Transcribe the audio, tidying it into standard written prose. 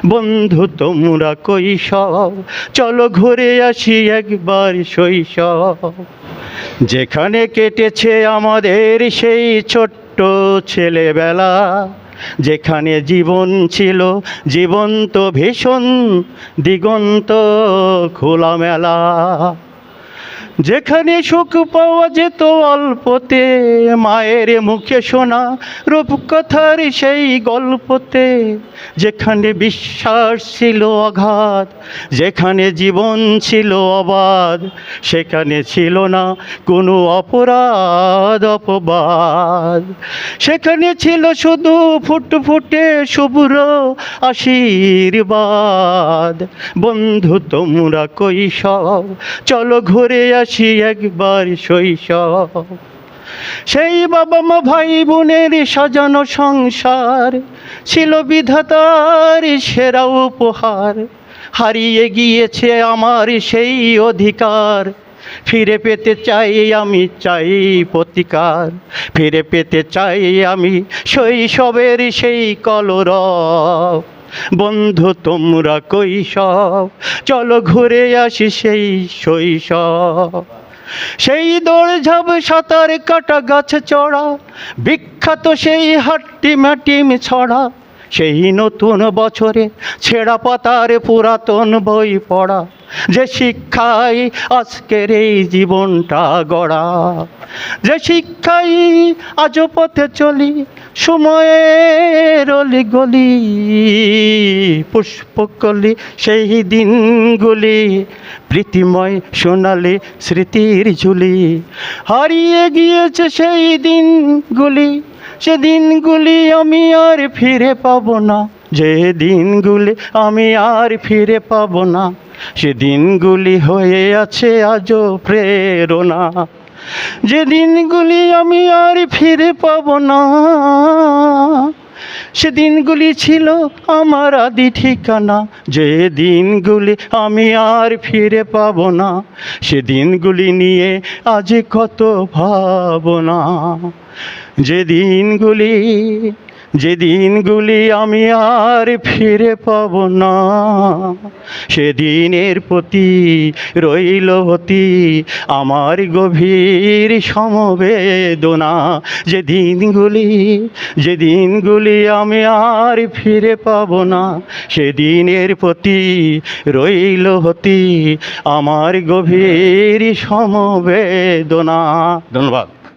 বন্ধু তোমরা কৈশব, চলো ঘুরে আসি একবার শৈশব। যেখানে কেটেছে আমাদের সেই ছোট্ট ছেলেবেলা, যেখানে জীবন ছিল জীবন্ত ভীষণ দিগন্ত খোলামেলা। যেখানে সুখ পাওয়া যেত অল্পতে, মায়ের মুখে শোনা রূপকথার সেই গল্পতে। যেখানে বিশ্বাস ছিল অগাধ, যেখানে জীবন ছিল অবাধ, সেখানে ছিল না কোনো অপরাধ অপবাদ। সেখানে ছিল শুধু ফুটফুটে শুভ্র আশীর্বাদ। বন্ধু তোমরা কৈশব, চলো ঘুরে আসি একবার শৈশব। সেই বাবা মা ভাই বোনের সাজানো সংসার ছিল বিধাতার সেরা উপহার। হারিয়ে গিয়েছে আমার সেই অধিকার, ফিরে পেতে চাই আমি, চাই প্রতিকার। ফিরে পেতে চাই আমি শৈশবের সেই কলরব। বন্ধু তোমরা কৈশব, চলো ঘুরে আসি সেই শৈশব। সেই দৌড়ঝাঁপ সাঁতার কাটা গাছ চড়া, বিখ্যাত সেই হাট্টিমাটিম ছড়া। সেই নতুন বছরে ছেঁড়া পাতার পুরাতন বই পড়া, যে শিক্ষায় আজকের এই জীবনটা গড়া। যে শিক্ষায় আজও পথে চলি সময়ের অলিগলি, পুষ্পকলি সেই দিনগুলি, প্রীতিময় সোনালি স্মৃতির ঝুলি। হারিয়ে গিয়েছে সেই দিনগুলি, সে দিনগুলি আমি আর ফিরে পাবো না। যে দিনগুলি আমি আর ফিরে পাবো না, সে দিনগুলি হয়ে আছে আজও প্রেরণা। যে দিনগুলি আমি আর ফিরে পাবো না, সে দিনগুলি ছিল আমার আদি ঠিকানা। যে দিনগুলি আমি আর ফিরে পাবো না, সে দিনগুলি নিয়ে আজ কত ভাবনা। যে দিনগুলি, যে দিনগুলি আমি আর ফিরে পাবো না, সেদিনের প্রতি রইল অতি আমার গভীর সমবেদনা। যে দিনগুলি, যে দিনগুলি আমি আর ফিরে পাবো না, সেদিনের প্রতি রইল অতি আমার গভীর সমবেদনা। ধন্যবাদ।